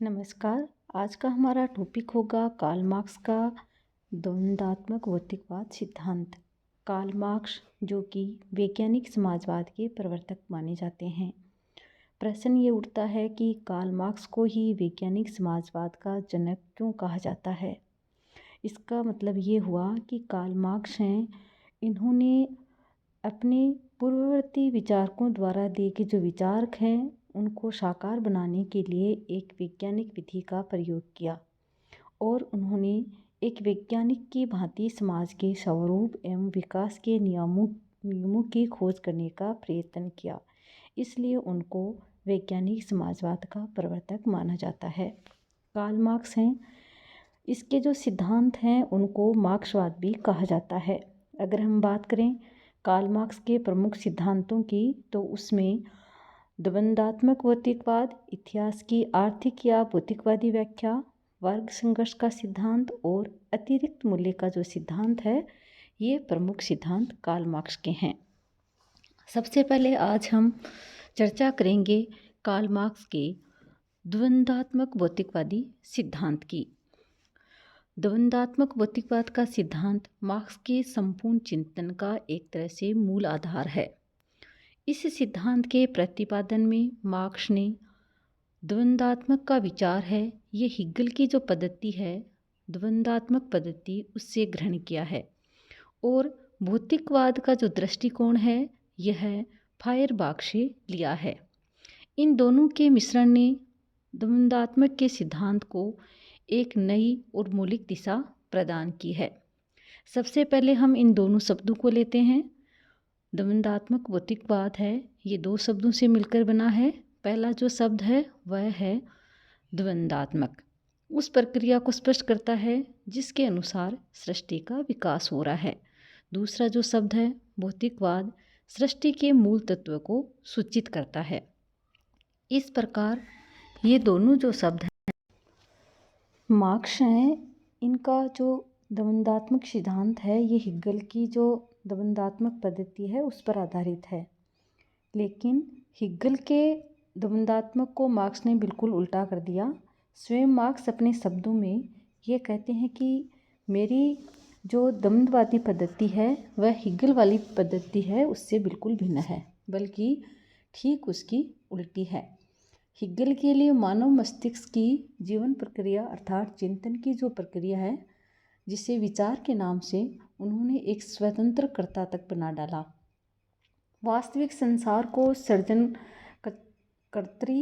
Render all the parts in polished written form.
नमस्कार। आज का हमारा टॉपिक होगा कार्ल मार्क्स का द्वंद्वात्मक भौतिकवाद सिद्धांत। कार्ल मार्क्स जो कि वैज्ञानिक समाजवाद के प्रवर्तक माने जाते हैं। प्रश्न ये उठता है कि कार्ल मार्क्स को ही वैज्ञानिक समाजवाद का जनक क्यों कहा जाता है। इसका मतलब ये हुआ कि कार्ल मार्क्स हैं, इन्होंने अपने पूर्ववर्ती विचारकों द्वारा दिए गए जो विचार हैं उनको साकार बनाने के लिए एक वैज्ञानिक विधि का प्रयोग किया और उन्होंने एक वैज्ञानिक की भांति समाज के स्वरूप एवं विकास के नियमों की खोज करने का प्रयत्न किया। इसलिए उनको वैज्ञानिक समाजवाद का प्रवर्तक माना जाता है। कार्ल मार्क्स हैं, इसके जो सिद्धांत हैं उनको मार्क्सवाद भी कहा जाता है। अगर हम बात करें कार्ल मार्क्स के प्रमुख सिद्धांतों की तो उसमें द्वंद्वात्मक भौतिकवाद, इतिहास की आर्थिक या भौतिकवादी व्याख्या, वर्ग संघर्ष का सिद्धांत और अतिरिक्त मूल्य का जो सिद्धांत है, ये प्रमुख सिद्धांत कार्ल मार्क्स के हैं। सबसे पहले आज हम चर्चा करेंगे कार्ल मार्क्स के द्वंद्वात्मक भौतिकवादी सिद्धांत की। द्वंद्वात्मक भौतिकवाद का सिद्धांत मार्क्स के संपूर्ण चिंतन का एक तरह से मूल आधार है। इस सिद्धांत के प्रतिपादन में मार्क्स ने द्वंद्वात्मक का विचार है, ये हिगल की जो पद्धति है द्वंद्वात्मक पद्धति उससे ग्रहण किया है और भौतिकवाद का जो दृष्टिकोण है यह फायरबाख से लिया है। इन दोनों के मिश्रण ने द्वंद्वात्मक के सिद्धांत को एक नई और मौलिक दिशा प्रदान की है। सबसे पहले हम इन दोनों शब्दों को लेते हैं। द्वंद्वात्मक भौतिकवाद है, ये दो शब्दों से मिलकर बना है। पहला जो शब्द है वह है द्वंद्वात्मक, उस प्रक्रिया को स्पष्ट करता है जिसके अनुसार सृष्टि का विकास हो रहा है। दूसरा जो शब्द है भौतिकवाद, सृष्टि के मूल तत्व को सूचित करता है। इस प्रकार ये दोनों जो शब्द हैं मार्क्स हैं, इनका जो द्वंद्वात्मक सिद्धांत है ये हिगल की जो द्वंद्वात्मक पद्धति है उस पर आधारित है। लेकिन हिगल के द्वंद्वात्मक को मार्क्स ने बिल्कुल उल्टा कर दिया। स्वयं मार्क्स अपने शब्दों में ये कहते हैं कि मेरी जो द्वंद्ववादी पद्धति है वह हिगल वाली पद्धति है उससे बिल्कुल भिन्न है, बल्कि ठीक उसकी उल्टी है। हिगल के लिए मानव मस्तिष्क की जीवन प्रक्रिया अर्थात चिंतन की जो प्रक्रिया है, जिसे विचार के नाम से उन्होंने एक स्वतंत्र कर्ता तक बना डाला। वास्तविक संसार को सृजन कर्त्री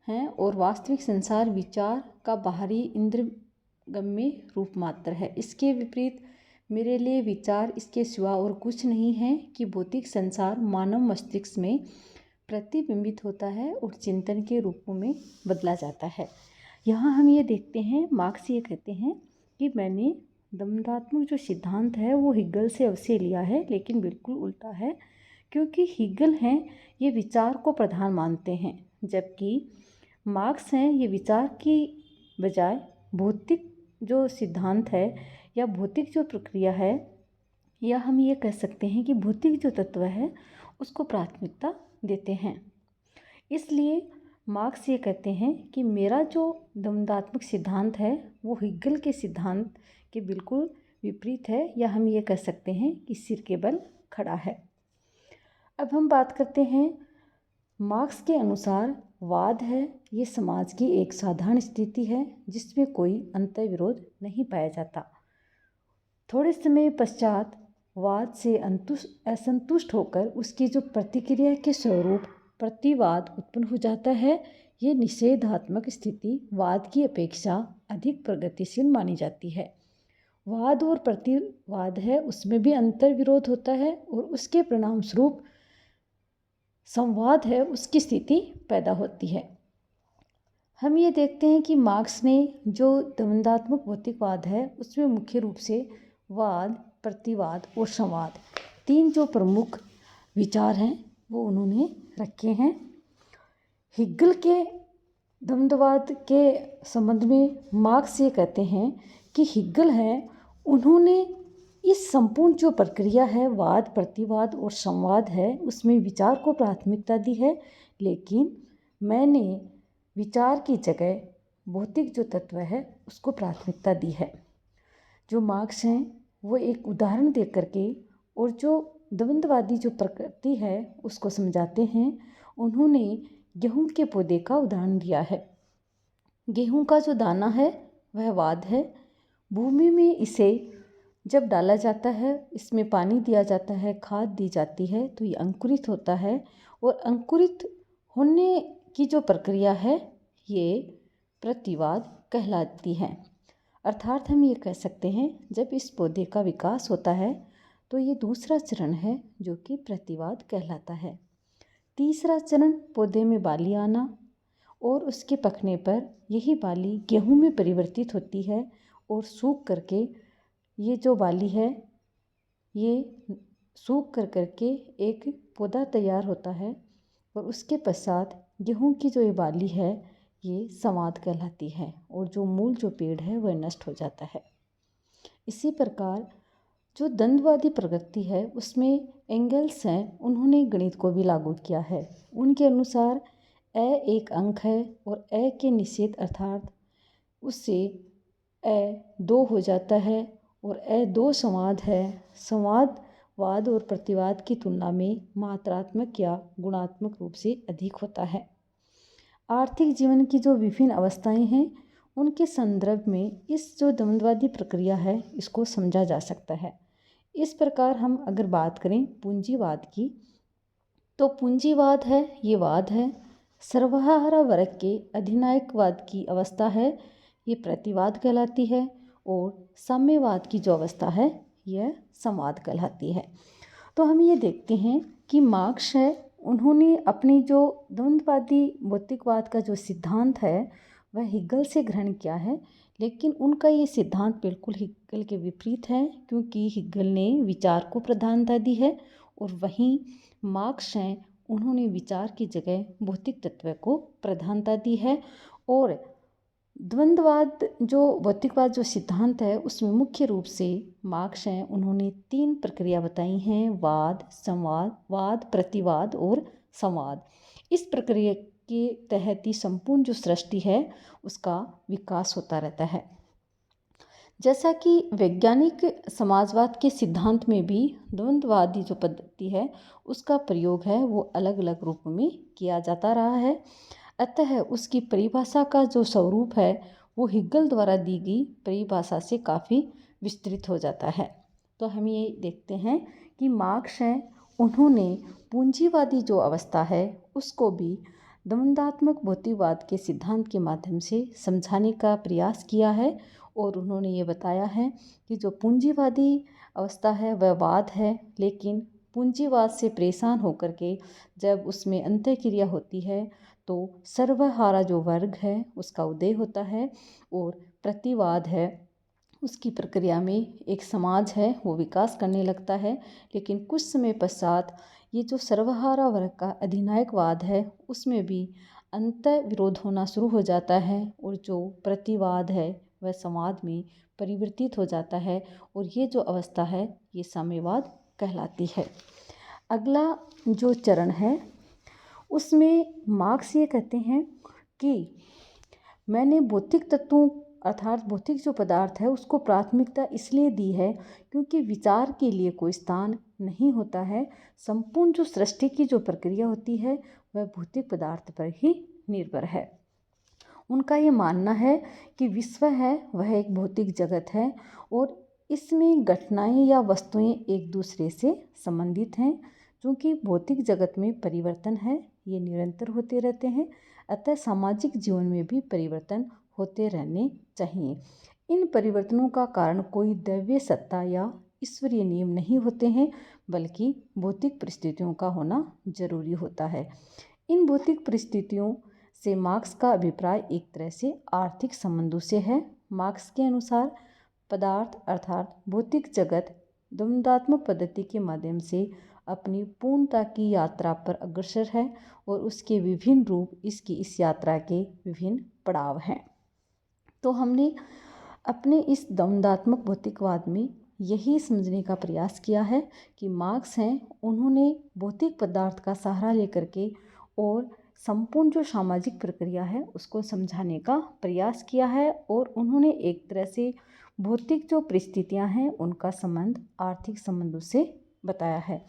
हैं और वास्तविक संसार विचार का बाहरी इंद्रियगम्य रूप मात्र है। इसके विपरीत मेरे लिए विचार इसके सिवा और कुछ नहीं है कि भौतिक संसार मानव मस्तिष्क में प्रतिबिंबित होता है और चिंतन के रूपों में बदला जाता है। यहाँ हम ये देखते हैं मार्क्स ये कहते हैं कि मैंने द्वंद्वात्मक जो सिद्धांत है वो हिगल से अवश्य लिया है, लेकिन बिल्कुल उल्टा है, क्योंकि हिगल हैं ये विचार को प्रधान मानते हैं, जबकि मार्क्स हैं ये विचार की बजाय भौतिक जो सिद्धांत है या भौतिक जो प्रक्रिया है, या हम ये कह सकते हैं कि भौतिक जो तत्व है उसको प्राथमिकता देते हैं। इसलिए मार्क्स ये कहते हैं कि मेरा जो द्वंद्वात्मक सिद्धांत है वो हिगल के सिद्धांत के बिल्कुल विपरीत है, या हम ये कह सकते हैं कि सिर के बल खड़ा है। अब हम बात करते हैं मार्क्स के अनुसार वाद है ये समाज की एक साधारण स्थिति है जिसमें कोई अंतर्विरोध नहीं पाया जाता। थोड़े समय पश्चात वाद से असंतुष्ट होकर उसकी जो प्रतिक्रिया के स्वरूप प्रतिवाद उत्पन्न हो जाता है। ये निषेधात्मक स्थिति वाद की अपेक्षा अधिक प्रगतिशील मानी जाती है। वाद और प्रतिवाद है उसमें भी अंतर्विरोध होता है और उसके परिणाम स्वरूप संवाद है उसकी स्थिति पैदा होती है। हम ये देखते हैं कि मार्क्स ने जो द्वंद्वात्मक भौतिकवाद है उसमें मुख्य रूप से वाद, प्रतिवाद और संवाद तीन जो प्रमुख विचार हैं वो उन्होंने रखे हैं। हिगल के द्वंद्ववाद के संबंध में मार्क्स ये कहते हैं कि हिगल है उन्होंने इस संपूर्ण जो प्रक्रिया है वाद, प्रतिवाद और संवाद है उसमें विचार को प्राथमिकता दी है, लेकिन मैंने विचार की जगह भौतिक जो तत्व है उसको प्राथमिकता दी है। जो मार्क्स हैं वो एक उदाहरण दे करके और जो द्वंद्ववादी जो प्रकृति है उसको समझाते हैं। उन्होंने गेहूं के पौधे का उदाहरण दिया है। गेहूं का जो दाना है वह वाद है। भूमि में इसे जब डाला जाता है, इसमें पानी दिया जाता है, खाद दी जाती है, तो ये अंकुरित होता है। और अंकुरित होने की जो प्रक्रिया है ये प्रतिवाद कहलाती है। अर्थात हम ये कह सकते हैं जब इस पौधे का विकास होता है तो ये दूसरा चरण है जो कि प्रतिवाद कहलाता है। तीसरा चरण पौधे में बाली आना और उसके पकने पर यही बाली गेहूं में परिवर्तित होती है और सूख करके ये जो बाली है ये सूख करके एक पौधा तैयार होता है। और उसके पश्चात गेहूं की जो ये बाली है ये संवाद कहलाती है और जो मूल जो पेड़ है वह नष्ट हो जाता है। इसी प्रकार जो द्वंद्ववादी प्रगति है उसमें एंगल्स हैं, उन्होंने गणित को भी लागू किया है। उनके अनुसार ए एक अंक है और ए के निषेध अर्थात उससे ए 2 हो जाता है और ए 2 संवाद है। संवादवाद और प्रतिवाद की तुलना में मात्रात्मक या गुणात्मक रूप से अधिक होता है। आर्थिक जीवन की जो विभिन्न अवस्थाएं हैं उनके संदर्भ में इस जो द्वंद्ववादी प्रक्रिया है इसको समझा जा सकता है। इस प्रकार हम अगर बात करें पूंजीवाद की तो पूंजीवाद है ये वाद है। सर्वहारा वर्ग के अधिनायकवाद की अवस्था है ये प्रतिवाद कहलाती है और साम्यवाद की जो अवस्था है यह संवाद कहलाती है। तो हम ये देखते हैं कि मार्क्स है उन्होंने अपनी जो द्वंद्ववादी भौतिकवाद का जो सिद्धांत है वह हिगल से ग्रहण किया है। लेकिन उनका ये सिद्धांत बिल्कुल हिगल के विपरीत है क्योंकि हिगल ने विचार को प्रधानता दी है और वहीं मार्क्स हैं उन्होंने विचार की जगह भौतिक तत्व को प्रधानता दी है। और द्वंद्ववाद जो भौतिकवाद जो सिद्धांत है उसमें मुख्य रूप से मार्क्स हैं उन्होंने 3 प्रक्रिया बताई हैं, वाद, संवाद, वाद प्रतिवाद और संवाद। इस प्रक्रिया के तहत ही संपूर्ण जो सृष्टि है उसका विकास होता रहता है। जैसा कि वैज्ञानिक समाजवाद के सिद्धांत में भी द्वंद्ववादी जो पद्धति है उसका प्रयोग है वो अलग अलग रूप में किया जाता रहा है। अतः उसकी परिभाषा का जो स्वरूप है वो हिगल द्वारा दी गई परिभाषा से काफ़ी विस्तृत हो जाता है। तो हम ये देखते हैं कि मार्क्स हैं उन्होंने पूंजीवादी जो अवस्था है उसको भी द्वंद्वात्मक भौतिकवाद के सिद्धांत के माध्यम से समझाने का प्रयास किया है। और उन्होंने ये बताया है कि जो पूंजीवादी अवस्था है वह वाद है, लेकिन पूंजीवाद से परेशान होकर के जब उसमें अंतःक्रिया होती है तो सर्वहारा जो वर्ग है उसका उदय होता है और प्रतिवाद है उसकी प्रक्रिया में एक समाज है वो विकास करने लगता है। लेकिन कुछ समय पश्चात ये जो सर्वहारा वर्ग का अधिनायकवाद है उसमें भी अंत विरोध होना शुरू हो जाता है और जो प्रतिवाद है वह समाज में परिवर्तित हो जाता है और ये जो अवस्था है ये साम्यवाद कहलाती है। अगला जो चरण है उसमें मार्क्स ये कहते हैं कि मैंने भौतिक तत्वों अर्थात भौतिक जो पदार्थ है उसको प्राथमिकता इसलिए दी है क्योंकि विचार के लिए कोई स्थान नहीं होता है। संपूर्ण जो सृष्टि की जो प्रक्रिया होती है वह भौतिक पदार्थ पर ही निर्भर है। उनका ये मानना है कि विश्व है वह एक भौतिक जगत है और इसमें घटनाएं या वस्तुएं एक दूसरे से संबंधित हैं। क्योंकि भौतिक जगत में परिवर्तन है ये निरंतर होते रहते हैं, अतः सामाजिक जीवन में भी परिवर्तन होते रहने चाहिए। इन परिवर्तनों का कारण कोई दैवीय सत्ता या ईश्वरीय नियम नहीं होते हैं बल्कि भौतिक परिस्थितियों का होना जरूरी होता है। इन भौतिक परिस्थितियों से मार्क्स का अभिप्राय एक तरह से आर्थिक संबंधों से है। मार्क्स के अनुसार पदार्थ अर्थात भौतिक जगत द्वंद्वात्मक पद्धति के माध्यम से अपनी पूर्णता की यात्रा पर अग्रसर है और उसके विभिन्न रूप इसकी इस यात्रा के विभिन्न पड़ाव हैं। तो हमने अपने इस द्वंद्वात्मक भौतिकवाद में यही समझने का प्रयास किया है कि मार्क्स हैं उन्होंने भौतिक पदार्थ का सहारा लेकर के और संपूर्ण जो सामाजिक प्रक्रिया है उसको समझाने का प्रयास किया है और उन्होंने एक तरह से भौतिक जो परिस्थितियां हैं उनका संबंध आर्थिक संबंधों से बताया है।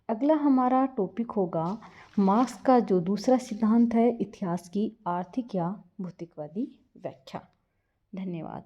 अगला हमारा टॉपिक होगा मार्क्स का जो दूसरा सिद्धांत है, इतिहास की आर्थिक या भौतिकवादी व्याख्या। धन्यवाद।